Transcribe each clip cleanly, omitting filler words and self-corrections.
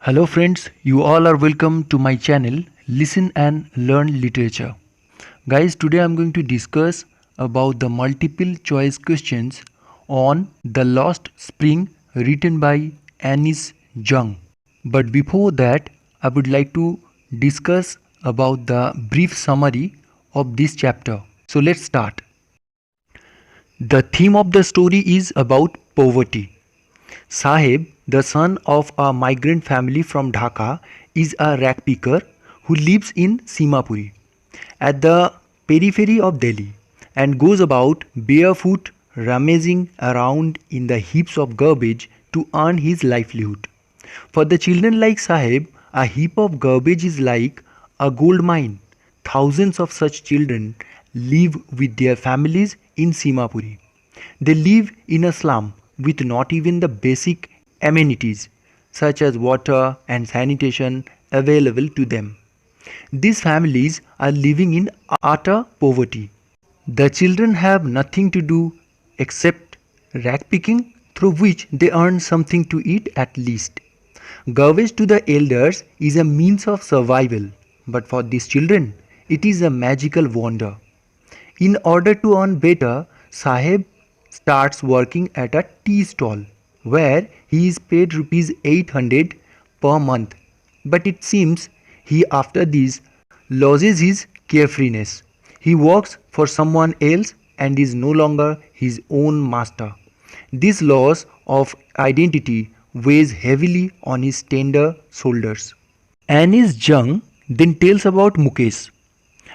Hello friends, you all are welcome to my channel Listen and Learn Literature. Guys, today I'm going to discuss about the multiple choice questions on The Lost Spring written by Anis Jung. But before that, I would like to discuss about the brief summary of this chapter. So let's start. The theme of the story is about poverty. Sahib, the son of a migrant family from Dhaka, is a rag picker who lives in Simapuri, at the periphery of Delhi, and goes about barefoot rummaging around in the heaps of garbage to earn his livelihood. For the children like Sahib, a heap of garbage is like a gold mine. Thousands of such children live with their families in Simapuri. They live in a slum with not even the basic amenities such as water and sanitation available to them. These families are living in utter poverty. The children have nothing to do except rag picking, through which they earn something to eat at least. Garbage to the elders is a means of survival, but for these children, it is a magical wonder. In order to earn better, Sahib starts working at a tea stall where he is paid rupees 800 per month. But it seems he after this loses his carefreeness. He works for someone else and is no longer his own master. This loss of identity weighs heavily on his tender shoulders. Anis Jung then tells about Mukesh,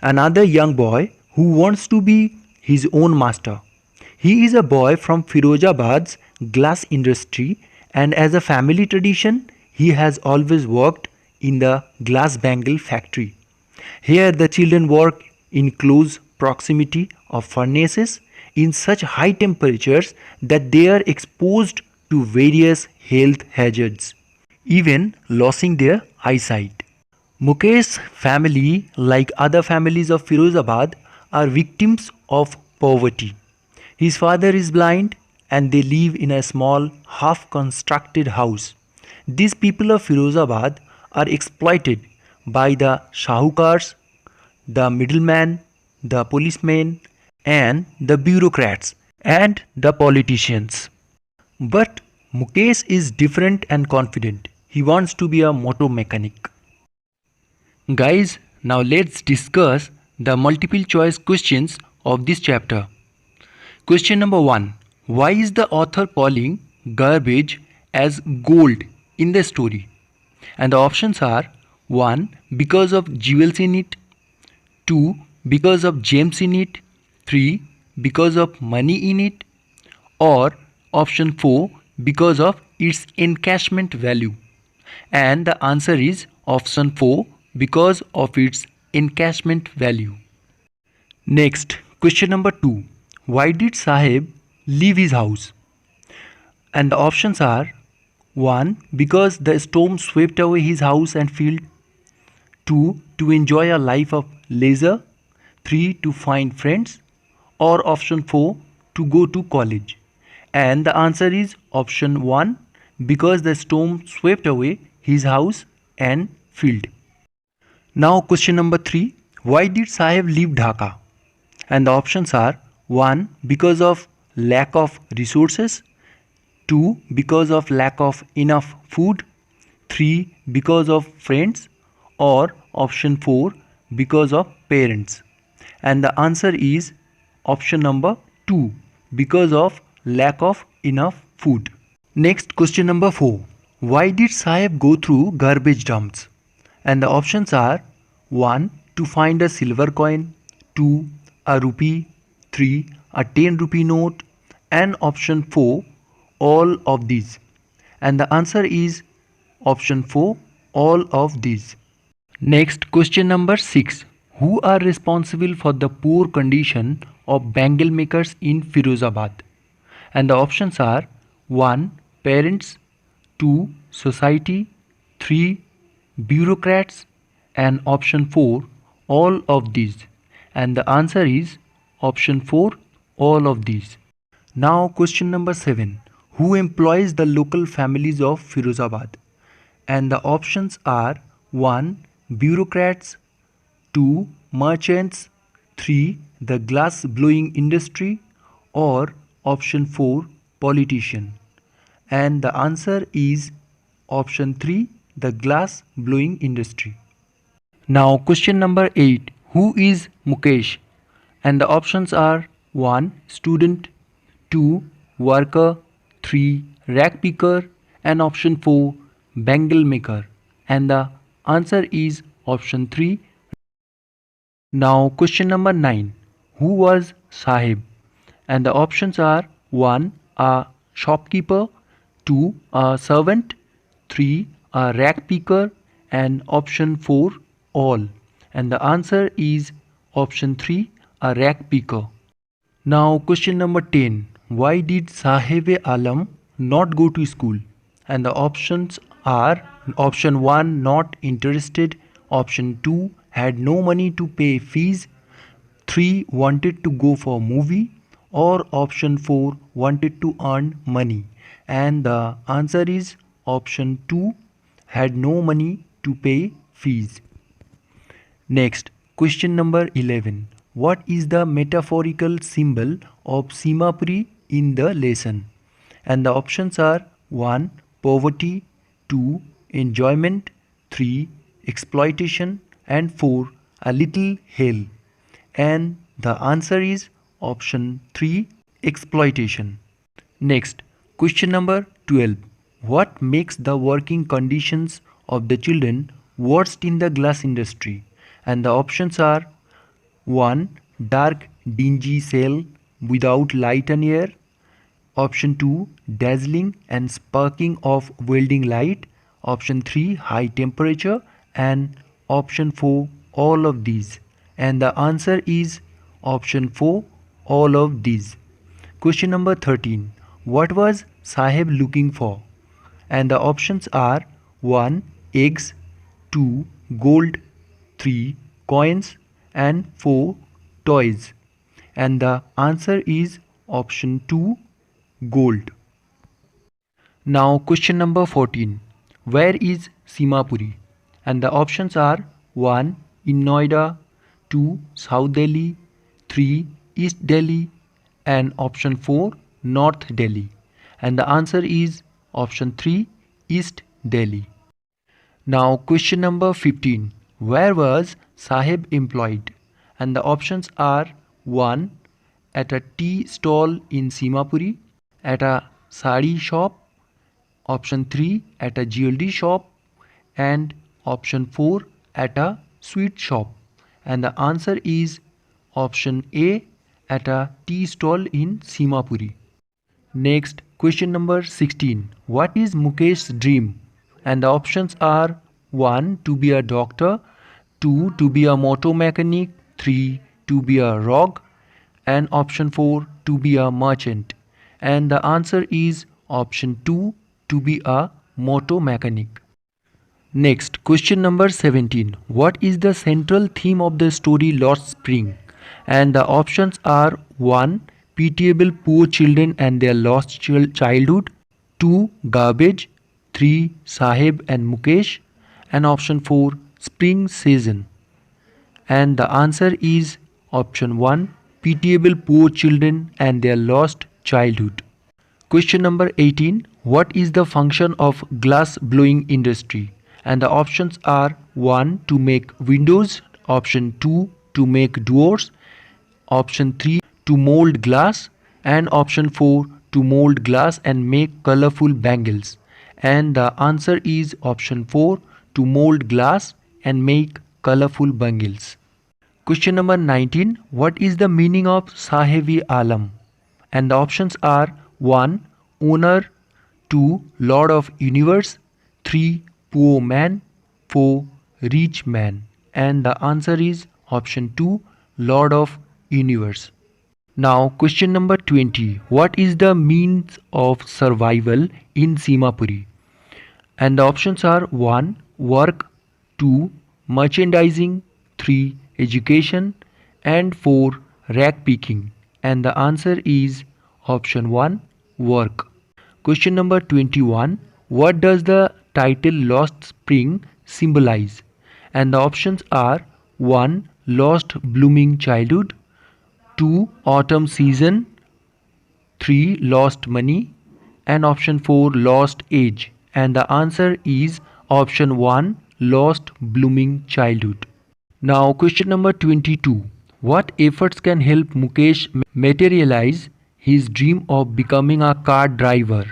another young boy who wants to be his own master. He is a boy from Firozabad's glass industry, and as a family tradition, he has always worked in the glass bangle factory. Here, the children work in close proximity of furnaces in such high temperatures that they are exposed to various health hazards, even losing their eyesight. Mukesh's family, like other families of Firozabad, are victims of poverty. His father is blind and they live in a small, half constructed house. These people of Firozabad are exploited by the Shahukars, the middlemen, the policemen, and the bureaucrats and the politicians. But Mukesh is different and confident. He wants to be a motor mechanic. Guys, now let's discuss the multiple choice questions of this chapter. Question number 1. Why is the author calling garbage as gold in the story? And the options are 1. Because of jewels in it, 2. Because of gems in it, 3. Because of money in it, or option 4. Because of its encashment value. And the answer is option 4. Because of its encashment value. Next, question number 2. Why did Sahib leave his house? And the options are 1. Because the storm swept away his house and field, 2. To enjoy a life of leisure, 3. To find friends, or option 4. To go to college. And the answer is option 1. Because the storm swept away his house and field. Now question number 3. Why did Sahib leave Dhaka? And the options are 1. Because of lack of resources, 2. Because of lack of enough food, 3. Because of friends, or option 4. Because of parents. And the answer is option number 2. Because of lack of enough food. Next, question number 4. Why did Sahib go through garbage dumps? And the options are 1. To find a silver coin, 2. A rupee, 3. A 10 rupee note, and option 4. All of these. And the answer is option 4. All of these. Next, question number 6. Who are responsible for the poor condition of bangle makers in Firozabad? And the options are 1. Parents, 2. Society, 3. Bureaucrats, and option 4. All of these. And the answer is option 4. All of these. Now question number 7. Who employs the local families of Firozabad? And the options are 1. Bureaucrats, 2. Merchants, 3. The glass blowing industry, or option 4. Politician. And the answer is option 3. The glass blowing industry. Now question number 8. Who is Mukesh? And the options are 1. Student, 2. Worker, 3. Rag picker, and option 4. Bangle maker. And the answer is option 3. Now question number 9. Who was Sahib? And the options are 1. A shopkeeper, 2. A servant, 3. A rag picker, and option 4. All. And the answer is option 3. A rag picker. Now question number 10. Why did Sahib-e-Alam not go to school? And the options are option 1. Not interested, option 2. Had no money to pay fees, 3. Wanted to go for movie, or option 4. Wanted to earn money. And the answer is option 2. Had no money to pay fees. Next, question number 11. What is the metaphorical symbol of Simapuri in the lesson? And the options are 1. Poverty, 2. Enjoyment, 3. Exploitation, and 4. A little hell. And the answer is option 3. Exploitation. Next, question number 12. What makes the working conditions of the children worst in the glass industry? And the options are 1. Dark, dingy cell without light and air. Option 2. Dazzling and sparking of welding light. Option 3. High temperature. And option 4. All of these. And the answer is option 4. All of these. Question number 13. What was Sahib looking for? And the options are 1. Eggs, 2. Gold, 3. Coins, and 4. Toys. And the answer is option 2. Gold. Now question number 14. Where is Simapuri? And the options are 1. In Noida, 2. South Delhi, 3. East Delhi, and option 4. North Delhi. And the answer is option 3. East Delhi. Now question number 15. Where was Sahib employed? And the options are 1. At a tea stall in Simapuri, at a sari shop, option 3. At a jewelry shop, and option 4. At a sweet shop. And the answer is option A. At a tea stall in Simapuri. Next, question number 16. What is Mukesh's dream? And the options are 1. To be a doctor, 2. To be a motor mechanic, 3. To be a rogue, and option 4. To be a merchant. And the answer is option 2. To be a motor mechanic. Next, question number 17. What is the central theme of the story Lost Spring? And the options are 1. Pitiable poor children and their lost childhood, 2. Garbage, 3. Sahib and Mukesh, and option 4. Spring season. And the answer is option 1. Pitiable poor children and their lost childhood. Question number 18. What is the function of glass blowing industry? And the options are 1. To make windows, option 2. To make doors, option 3. To mold glass, and option 4. To mold glass and make colorful bangles. And the answer is option 4. To mold glass and make colorful bangles. Question number 19. What is the meaning of Sahib-e-Alam? And the options are 1. Owner, 2. Lord of universe, 3. Poor man, 4. Rich man. And the answer is option 2. Lord of universe. Now question number 20. What is the means of survival in Simapuri? And the options are 1. Work, 2. Merchandising, 3. Education, and 4. Rag picking. And the answer is option 1. Work. Question number 21. What does the title Lost Spring symbolize? And the options are 1. Lost blooming childhood, 2. Autumn season, 3. Lost money, and option 4. Lost age. And the answer is option 1. Lost blooming childhood. Now question number 22. What efforts can help Mukesh materialize his dream of becoming a car driver?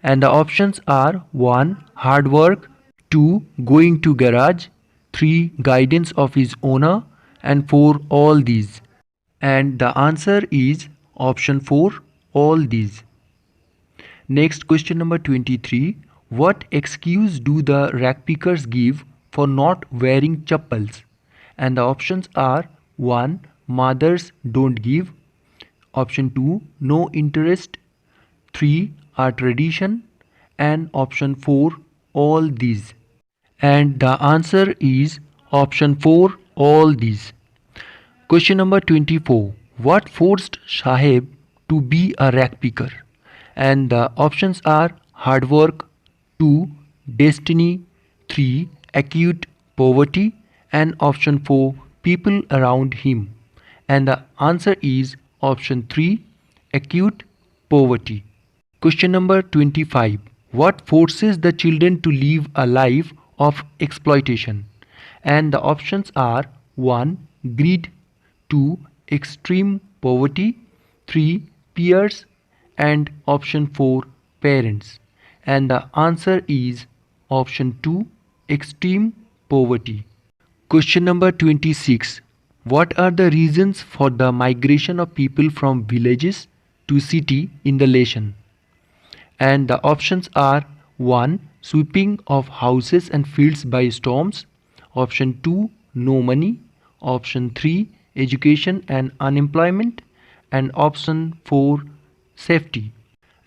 And the options are 1. Hard work, 2. Going to garage, 3. Guidance of his owner, and 4. All these. And the answer is option 4. All these. Next question number 23. What excuse do the ragpickers give for not wearing chappals? And the options are 1. Mothers don't give, option 2. No interest, 3. Our tradition, and option 4. All these. And the answer is option 4. All these. Question number 24. What forced Sahib to be a ragpicker? And the options are hard work, 2. Destiny, 3. Acute poverty, and option 4. People around him. And the answer is option 3. Acute poverty. Question number 25. What forces the children to live a life of exploitation? And the options are 1. Greed, 2. Extreme poverty, 3. Peers, and option 4. Parents. And the answer is option 2. Extreme poverty. Question number 26. What are the reasons for the migration of people from villages to city in the nation? And the options are 1. Sweeping of houses and fields by storms, option 2. No money, option 3. Education and unemployment, and option 4. Safety.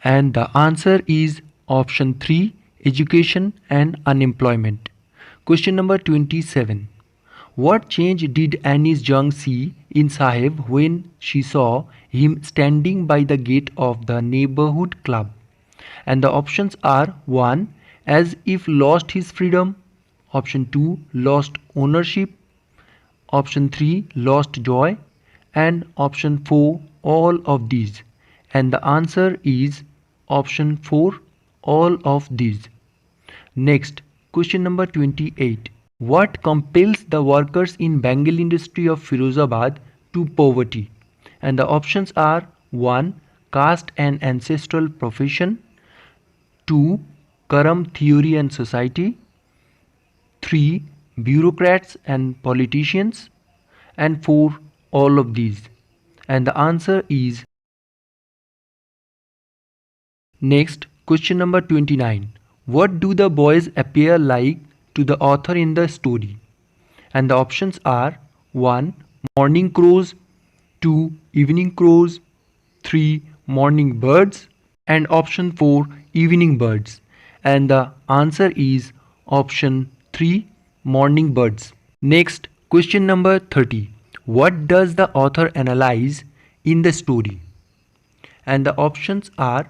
And the answer is option 3. Education and unemployment. Question number 27. What change did Anis Jung see in Sahib when she saw him standing by the gate of the neighborhood club? And the options are 1. As if lost his freedom, option 2. Lost ownership, option 3. Lost joy, and option 4. All of these. And the answer is option 4. All of these. Next, question number 28. What compels the workers in Bengal industry of Firozabad to poverty? And the options are 1. Caste and ancestral profession, 2. Karam theory and society, 3. Bureaucrats and politicians, and 4. All of these. And the answer is next, question number 29. What do the boys appear like to the author in the story? And the options are 1. Morning crows, 2. Evening crows, 3. Morning birds, and option 4. Evening birds. And the answer is option 3. Morning birds. Next, question number 30. What does the author analyze in the story? And the options are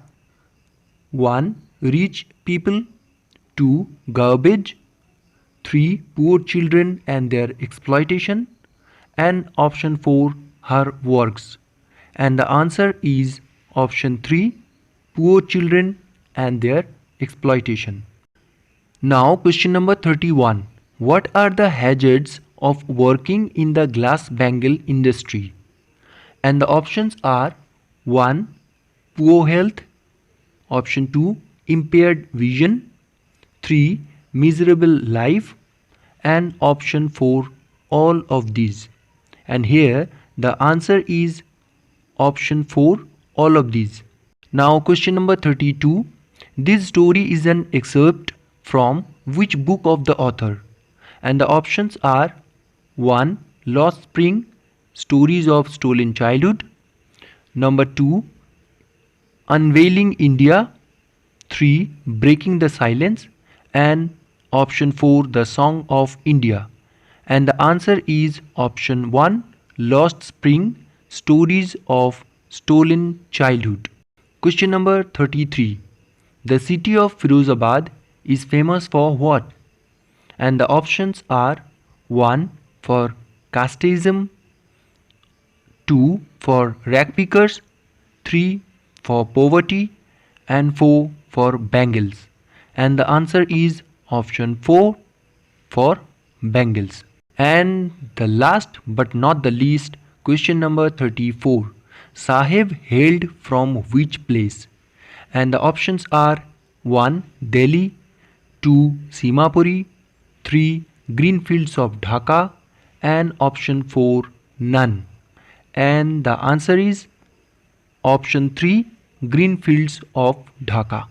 1. Rich people, 2. Garbage, 3. Poor children and their exploitation, and option 4. Her works. And the answer is option 3. Poor children and their exploitation. Now question number 31. What are the hazards of working in the glass bangle industry? And the options are 1. Poor health, option 2. Impaired vision, 3. Miserable life, and option 4. All of these. And here the answer is option 4. All of these. Now question number 32. This story is an excerpt from which book of the author? And the options are 1. Lost Spring, Stories of Stolen Childhood, number 2. Unveiling India, 3. Breaking the Silence, and option 4. The Song of India. And the answer is option 1. Lost Spring, Stories of Stolen Childhood. Question number 33. The city of Firozabad is famous for what? And the options are 1 for casteism, 2 for rag pickers, 3 for poverty, and 4 for bangles. And the answer is option 4 for bangles. And the last but not the least, question number 34. Sahib hailed from which place? And the options are 1 Delhi, 2 Simapuri, 3 Greenfields of Dhaka, and option 4 none. And the answer is option 3 Greenfields of Dhaka.